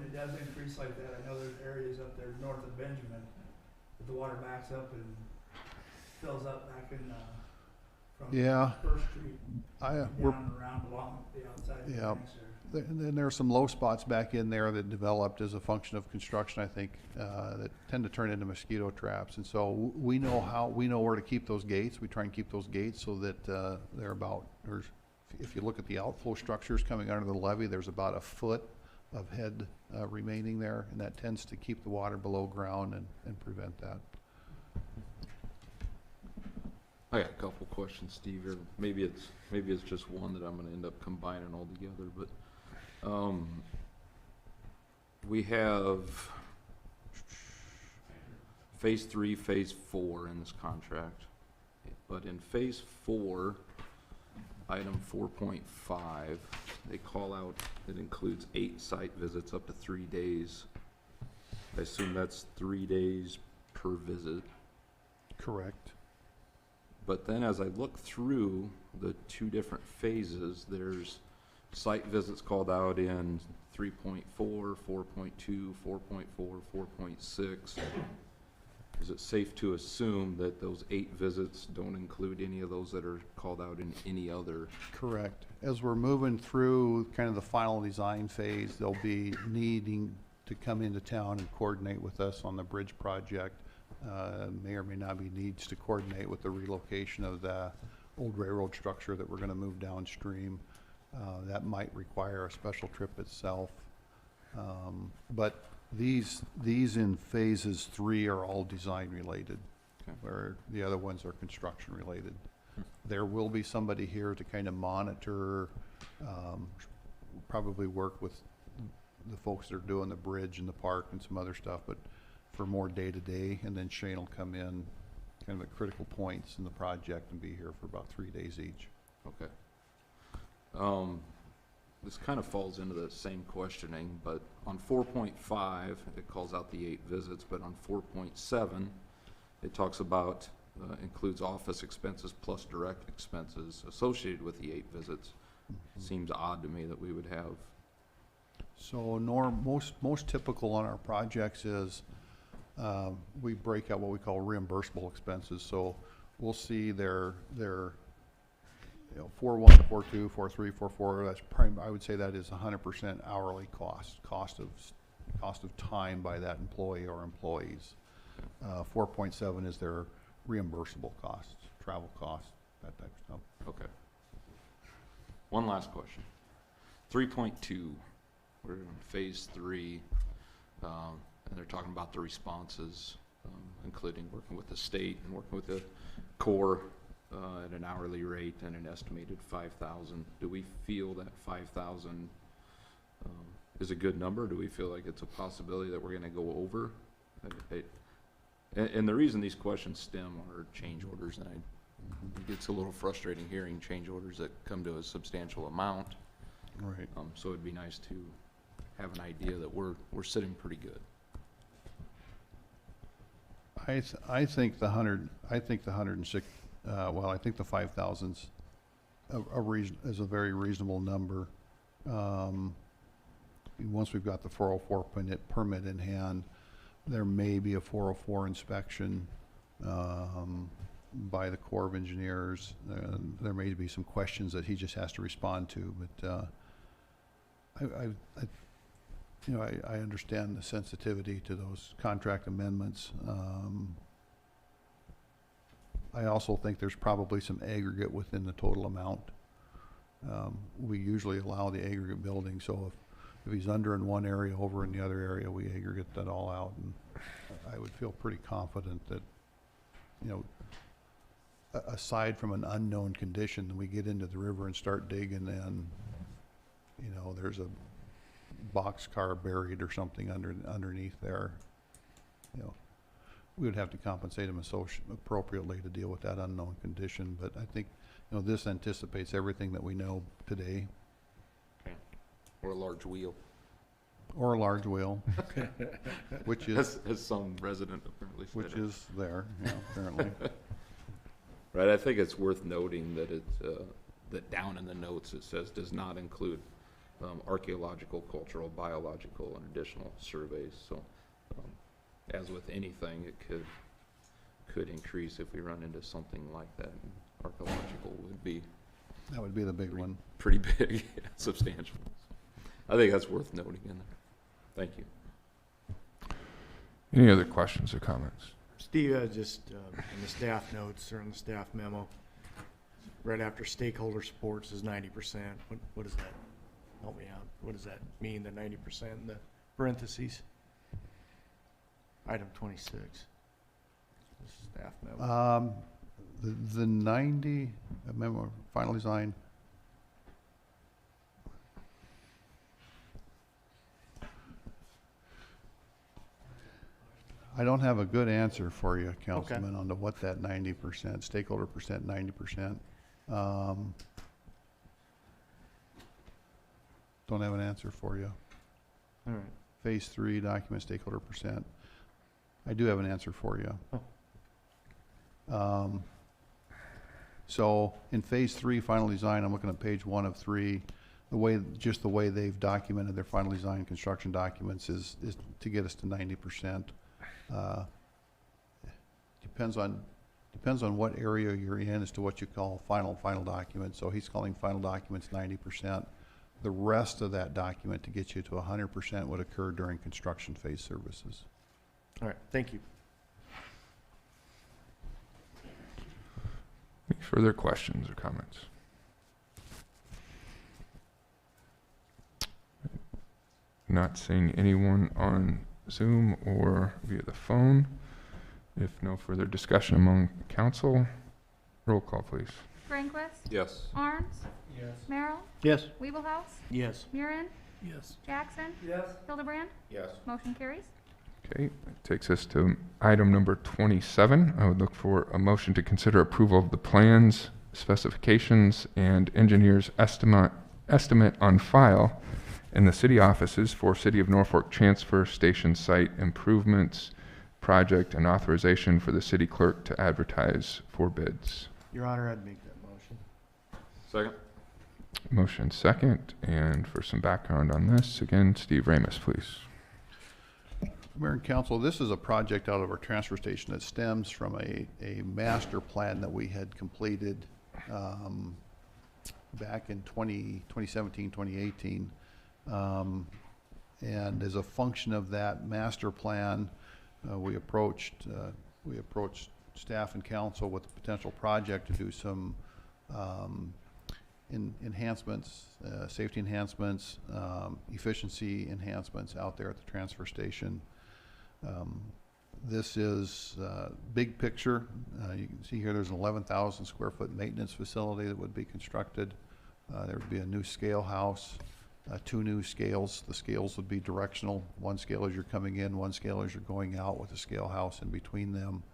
it does increase like that, I know there's areas up there north of Benjamin that the water backs up and fills up back in from First Street down and around along the outside of the banks there. And then there are some low spots back in there that developed as a function of construction, I think, that tend to turn into mosquito traps. And so we know where to keep those gates. We try and keep those gates so that they're about, if you look at the outflow structures coming under the levee, there's about a foot of head remaining there, and that tends to keep the water below ground and prevent that. I got a couple questions, Steve, or maybe it's just one that I'm gonna end up combining all together, but we have phase 3, phase 4 in this contract, but in phase 4, item 4.5, they call out, it includes 8 site visits up to 3 days. I assume that's 3 days per visit. Correct. But then as I look through the 2 different phases, there's site visits called out in 3.4, 4.2, 4.4, 4.6. Is it safe to assume that those 8 visits don't include any of those that are called out in any other? Correct. As we're moving through kind of the final design phase, they'll be needing to come into town and coordinate with us on the bridge project. May or may not be needs to coordinate with the relocation of the old railroad structure that we're going to move downstream. That might require a special trip itself. But These in phases 3 are all design related, Okay. where the other ones are construction related. There will be somebody here to kind of monitor, probably work with the folks that are doing the bridge and the park and some other stuff, but for more day-to-day, and then Shane will come in kind of at critical points in the project and be here for about 3 days each. Okay. This kind of falls into the same questioning, but on 4.5, it calls out the 8 visits, but on 4.7, it talks about, includes office expenses plus direct expenses associated with the 8 visits. Seems odd to me that we would have, So most typical on our projects is, we break out what we call reimbursable expenses. So we'll see their 4.1, 4.2, 4.3, 4.4, that's I would say that is 100% hourly cost of time by that employee or employees. 4.7 is their reimbursable costs, travel costs, that type of stuff. okay. One last question. 3.2, we're in phase 3, and they're talking about the responses, including working with the state and working with the Corps at an hourly rate and an estimated 5,000. Do we feel that 5,000 is a good number? Do we feel like it's a possibility that we're going to go over? And the reason these questions stem are change orders, and it gets a little frustrating hearing change orders that come to a substantial amount. Right. So it'd be nice to have an idea that we're sitting pretty good. I think the 106, well, I think the 5,000's is a very reasonable number. Once we've got the 404 permit in hand, there may be a 404 inspection by the Corps of Engineers. There may be some questions that he just has to respond to, but I understand the sensitivity to those contract amendments. I also think there's probably some aggregate within the total amount. We usually allow the aggregate building, so if he's under in one area, over in the other area, we aggregate that all out, and I would feel pretty confident that, aside from an unknown condition, we get into the river and start digging, and there's a boxcar buried or something underneath there. We would have to compensate him appropriately to deal with that unknown condition, but I think this anticipates everything that we know today. Or a large wheel. Or a large wheel, which is As some resident apparently said. which is there, apparently. Right, I think it's worth noting that that down in the notes it says does not include archaeological, cultural, biological, and additional surveys. So, as with anything, it could increase if we run into something like that. Archaeological would be That would be the big one. pretty big, substantial. I think that's worth noting in there. Thank you. Any other questions or comments? Steve, just in the staff notes or in the staff memo, right after stakeholder supports is 90%. What does that, help me out, what does that mean, the 90% in the parentheses? Item 26, the staff memo. The 90, memo, final design. I don't have a good answer for you, Councilman, on what that 90%, stakeholder percent, 90%. Don't have an answer for you. All right. Phase 3 document stakeholder percent. I do have an answer for you. So in phase 3 final design, I'm looking at page 1 of 3. The way they've documented their final design construction documents is to get us to 90%. Depends on what area you're in as to what you call final document. So he's calling final documents 90%. The rest of that document to get you to 100% would occur during construction phase services. All right, thank you. Any further questions or comments? Not seeing anyone on Zoom or via the phone. If no further discussion among council, roll call, please. Rehnquist, Yes. Arns, Yes. Merrill, Yes. Weeblehouse, Yes. Murin, Yes. Jackson, Yes. Hildebrand. Yes. Motion carries. Okay, that takes us to item number 27. I would look for a motion to consider approval of the plans, specifications, and engineer's estimate on file in the city offices for City of Norfolk Transfer Station Site Improvements Project and authorization for the city clerk to advertise for bids. Your Honor, I'd make that motion. Second? Motion second, and for some background on this, again, Steve Ramus, please. Mayor and Council, this is a project out of our transfer station that stems from a master plan that we had completed back in 2017, 2018. And as a function of that master plan, we approached staff and council with a potential project to do some enhancements, safety enhancements, efficiency enhancements out there at the transfer station. This is big picture. You can see here there's an 11,000 square foot maintenance facility that would be constructed. There would be a new scale house, 2 new scales. The scales would be directional. One scale as you're coming in, one scale as you're going out, with a scale house in between them.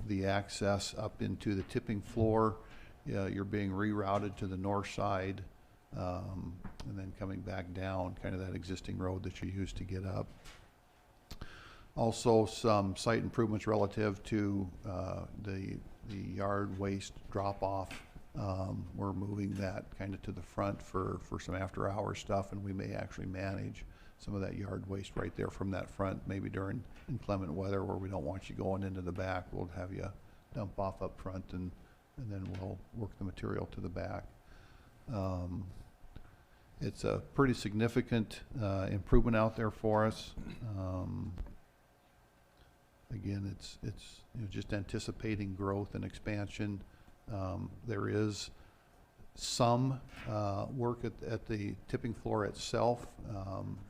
The access up into the tipping floor, you're being rerouted to the north side, and then coming back down kind of that existing road that you used to get up. Also, some site improvements relative to the yard waste drop-off. We're moving that kind of to the front for some after-hours stuff, and we may actually manage some of that yard waste right there from that front, maybe during inclement weather where we don't want you going into the back. We'll have you dump off up front, and then we'll work the material to the back. It's a pretty significant improvement out there for us. Again, it's just anticipating growth and expansion. There is some work at the tipping floor itself,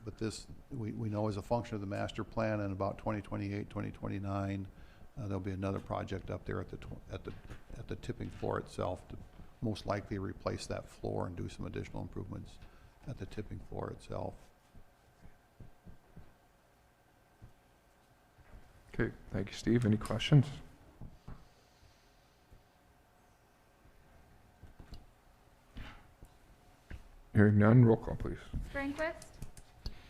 but this we know is a function of the master plan. In about 2028, 2029, there'll be another project up there at the tipping floor itself to most likely replace that floor and do some additional improvements at the tipping floor itself. Okay, thank you, Steve. Any questions? Hearing none, roll call, please. Rehnquist,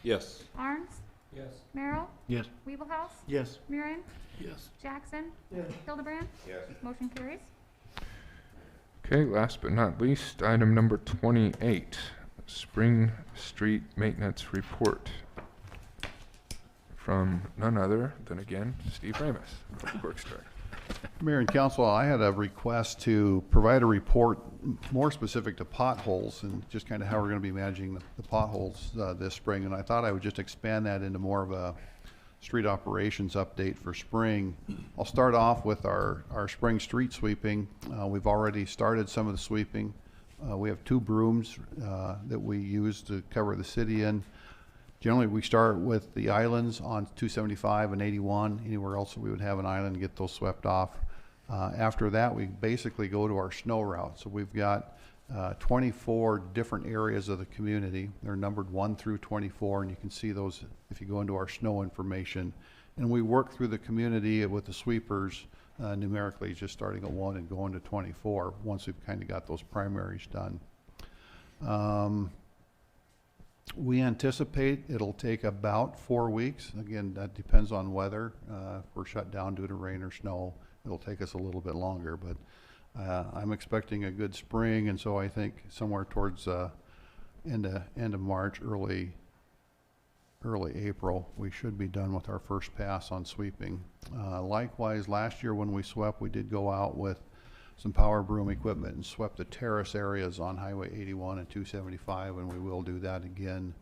Yes. Arns, Yes. Merrill, Yes. Weeblehouse, Yes. Murin, Yes. Jackson, Yes. Hildebrand. Yes. Motion carries. Okay, last but not least, item number 28, Spring Street Maintenance Report from none other than, again, Steve Ramus, Public Works Director. Mayor and Council, I had a request to provide a report more specific to potholes and just kind of how we're going to be managing the potholes this spring. And I thought I would just expand that into more of a street operations update for spring. I'll start off with our spring street sweeping. We've already started some of the sweeping. We have 2 brooms that we use to cover the city in. Generally, we start with the islands on 275 and 81. Anywhere else we would have an island, get those swept off. After that, we basically go to our snow route. So we've got 24 different areas of the community. They're numbered 1 through 24, and you can see those if you go into our snow information. And we work through the community with the sweepers numerically, just starting at 1 and going to 24 once we've kind of got those primaries done. We anticipate it'll take about 4 weeks. Again, that depends on weather. If we're shut down due to rain or snow, it'll take us a little bit longer, but I'm expecting a good spring, and so I think somewhere towards end of March, early April, we should be done with our first pass on sweeping. Likewise, last year when we swept, we did go out with some power broom equipment and swept the terrace areas on Highway 81 and 275, and we will do that again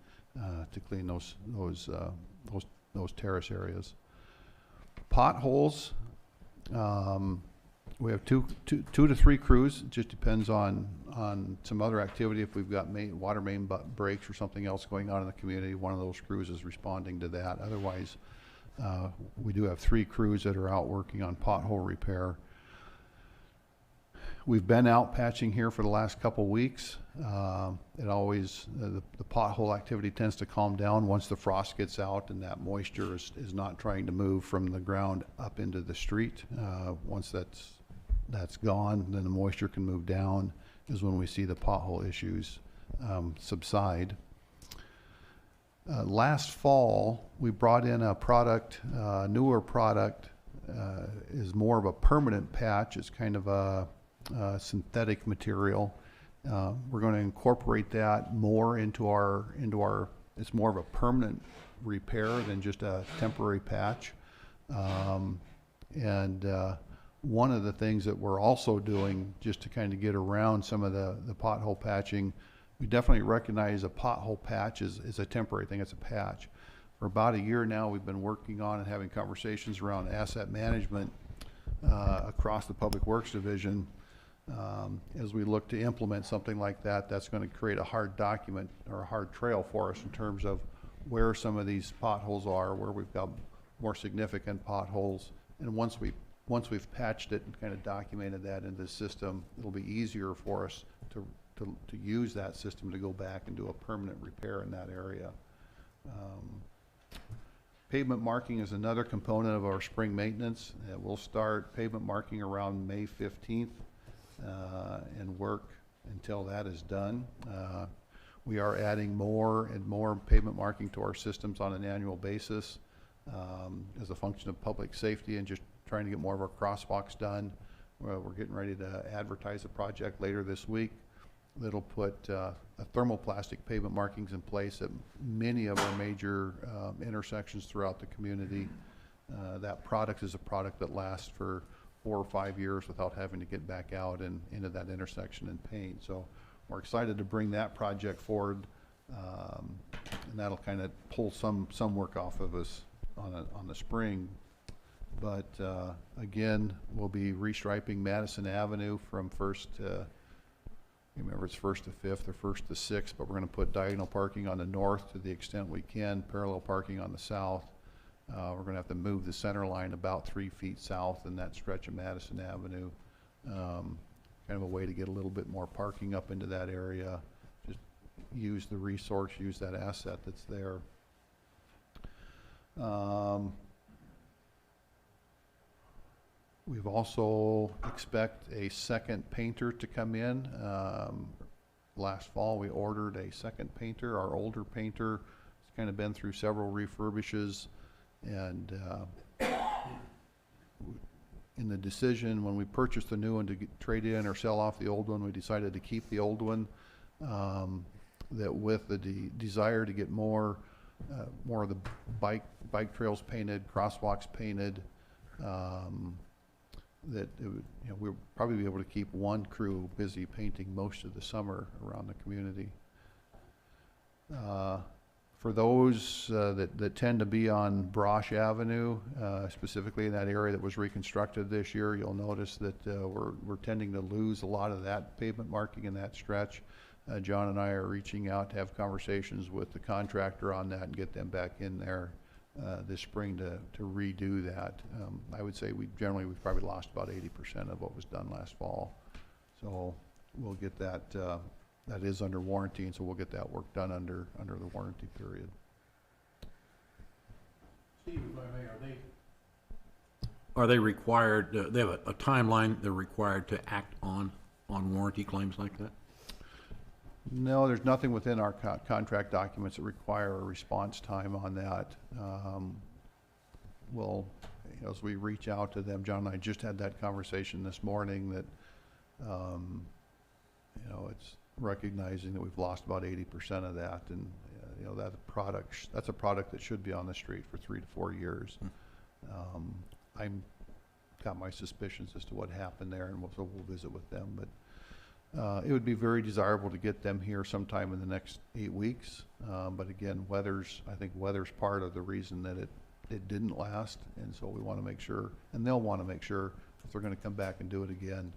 to clean those terrace areas. Potholes, We have two to three crews. It just depends on some other activity. If we've got water main breaks or something else going on in the community, one of those crews is responding to that. Otherwise, we do have 3 crews that are out working on pothole repair. We've been out patching here for the last couple weeks. It always, the pothole activity tends to calm down once the frost gets out and that moisture is not trying to move from the ground up into the street. Once that's gone, then the moisture can move down, is when we see the pothole issues subside. Last fall, we brought in a product, newer product, is more of a permanent patch. It's kind of a synthetic material. We're going to incorporate that more into our, it's more of a permanent repair than just a temporary patch. One of the things that we're also doing just to kind of get around some of the pothole patching, we definitely recognize a pothole patch is a temporary thing. It's a patch. For about a year now, we've been working on and having conversations around asset management across the Public Works Division. As we look to implement something like that, that's going to create a hard document or a hard trail for us in terms of where some of these potholes are, where we've got more significant potholes. And once we've patched it and kind of documented that in the system, it'll be easier for us to use that system to go back and do a permanent repair in that area. Pavement marking is another component of our spring maintenance. We'll start pavement marking around May 15th and work until that is done. We are adding more and more pavement marking to our systems on an annual basis as a function of public safety and just trying to get more of our crosswalks done. We're getting ready to advertise a project later this week that'll put thermoplastic pavement markings in place at many of our major intersections throughout the community. That product is a product that lasts for 4 or 5 years without having to get back out and into that intersection and paint. So we're excited to bring that project forward, and that'll kind of pull some work off of us on the spring. But again, we'll be restriping Madison Avenue from First to, remember it's First to Fifth or First to Sixth, but we're going to put diagonal parking on the north to the extent we can, parallel parking on the south. We're going to have to move the center line about 3 feet south in that stretch of Madison Avenue. Kind of a way to get a little bit more parking up into that area. Just use the resource, use that asset that's there. We've also expect a second painter to come in. Last fall we ordered a second painter. Our older painter has kind of been through several refurbishes, and in the decision when we purchased the new one to trade in or sell off the old one, we decided to keep the old one. That with the desire to get more of the bike trails painted, crosswalks painted, that it would, we'll probably be able to keep one crew busy painting most of the summer around the community. For those that tend to be on Brosh Avenue, specifically in that area that was reconstructed this year, you'll notice that we're tending to lose a lot of that pavement marking in that stretch. John and I are reaching out to have conversations with the contractor on that and get them back in there this spring to redo that. I would say we've probably lost about 80% of what was done last fall. So we'll get that, that is under warranty, and so we'll get that work done under the warranty period. Steve, if I may, are they required, they have a timeline they're required to act on warranty claims like that? No, there's nothing within our contract documents that require a response time on that. We'll, as we reach out to them, John and I just had that conversation this morning that, it's recognizing that we've lost about 80% of that, and that's a product that should be on the street for 3 to 4 years. I'm got my suspicions as to what happened there, and so we'll visit with them, but it would be very desirable to get them here sometime in the next 8 weeks. But again, I think weather's part of the reason that it didn't last, and so we want to make sure, and they'll want to make sure if they're gonna come back and do it again,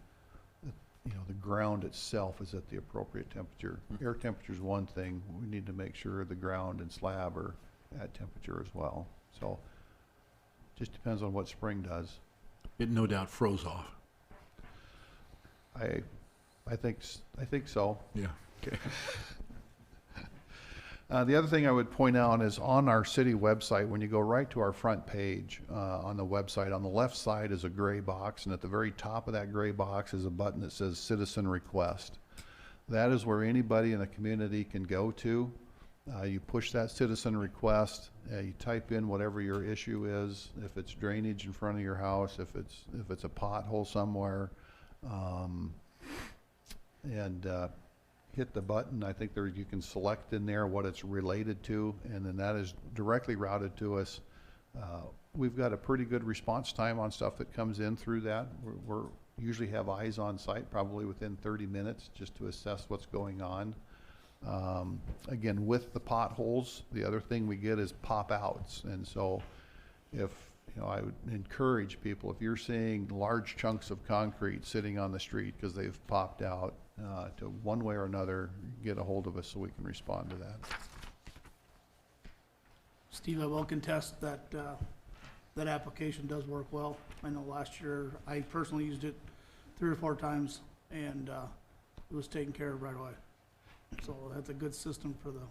you know, the ground itself is at the appropriate temperature. Air temperature is one thing. We need to make sure the ground and slab are at temperature as well. So, just depends on what spring does. It no doubt froze off. I think so. Yeah. Okay. The other thing I would point out is on our city website, when you go right to our front page on the website, on the left side is a gray box, and at the very top of that gray box is a button that says Citizen Request. That is where anybody in the community can go to. You push that citizen request, you type in whatever your issue is, if it's drainage in front of your house, if it's a pothole somewhere, and hit the button. I think there you can select in there what it's related to, and then that is directly routed to us. We've got a pretty good response time on stuff that comes in through that. We're usually have eyes on site probably within 30 minutes just to assess what's going on. Again, with the potholes, the other thing we get is pop outs, and so if I would encourage people, if you're seeing large chunks of concrete sitting on the street because they've popped out, to one way or another get a hold of us so we can respond to that. Steve, I will contest that, that application does work well. I know last year, I personally used it 3 or 4 times, and it was taken care of right away. So that's a good system for the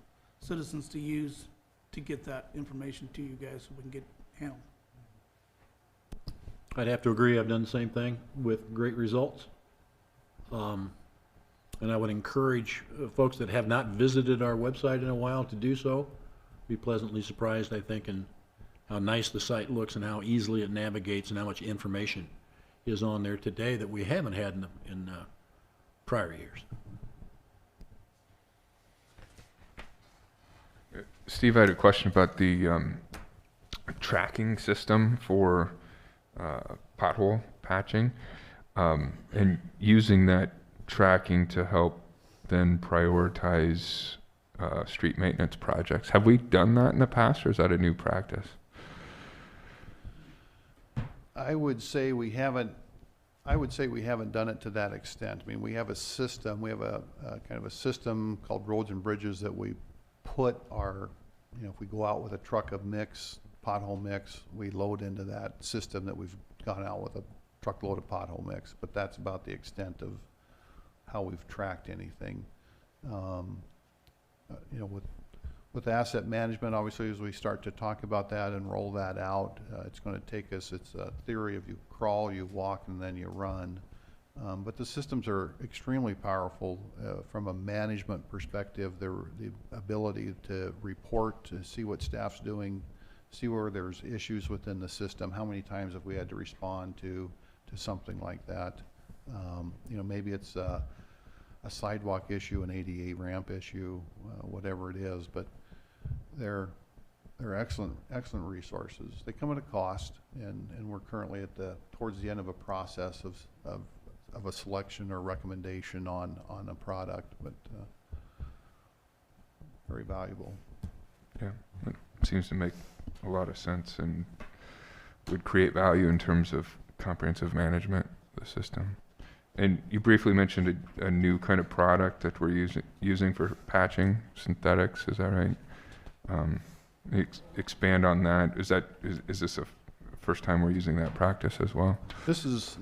citizens to use to get that information to you guys so we can get handled. I'd have to agree. I've done the same thing with great results. And I would encourage folks that have not visited our website in a while to do so. Be pleasantly surprised, I think, in how nice the site looks and how easily it navigates and how much information is on there today that we haven't had in prior years. Steve, I had a question about the tracking system for pothole patching, and using that tracking to help then prioritize street maintenance projects. Have we done that in the past, or is that a new practice? I would say we haven't done it to that extent. I mean, we have a system, we have a kind of a system called Roads and Bridges that we put our, if we go out with a truck of mix, pothole mix, we load into that system that we've gone out with a truckload of pothole mix, but that's about the extent of how we've tracked anything. With asset management, obviously, as we start to talk about that and roll that out, it's going to take us, it's a theory of you crawl, you walk, and then you run. But the systems are extremely powerful from a management perspective. The ability to report, to see what staff's doing, see where there's issues within the system, how many times have we had to respond to something like that. Maybe it's a sidewalk issue, an ADA ramp issue, whatever it is, but they're excellent resources. They come at a cost, and we're currently towards the end of a process of a selection or recommendation on a product, but very valuable. Yeah, it seems to make a lot of sense and would create value in terms of comprehensive management of the system. And you briefly mentioned a new kind of product that we're using for patching, synthetics, is that right? Expand on that. Is this a first time we're using that practice as well? This is,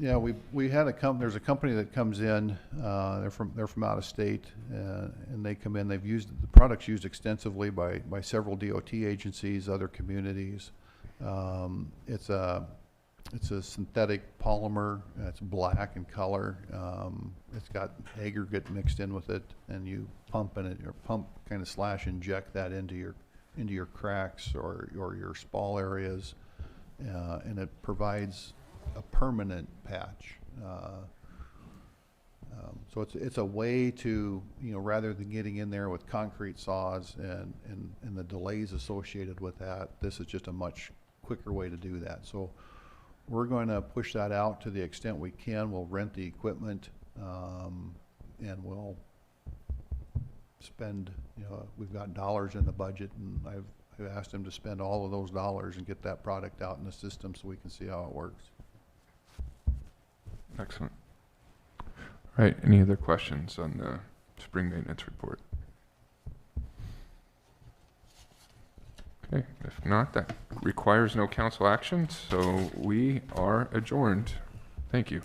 we had there's a company that comes in, they're from out of state, and they come in, the product's used extensively by several DOT agencies, other communities. It's a synthetic polymer. It's black in color. It's got aggregate mixed in with it, and you pump in it, or kind of inject that into your cracks or your spall areas, and it provides a permanent patch. So it's a way to, rather than getting in there with concrete saws and the delays associated with that, this is just a much quicker way to do that. So we're going to push that out to the extent we can. We'll rent the equipment, and we'll spend, we've got dollars in the budget, and I've asked them to spend all of those dollars and get that product out in the system so we can see how it works. Excellent. All right, any other questions on the spring maintenance report? Okay, if not, that requires no council action, so we are adjourned. Thank you.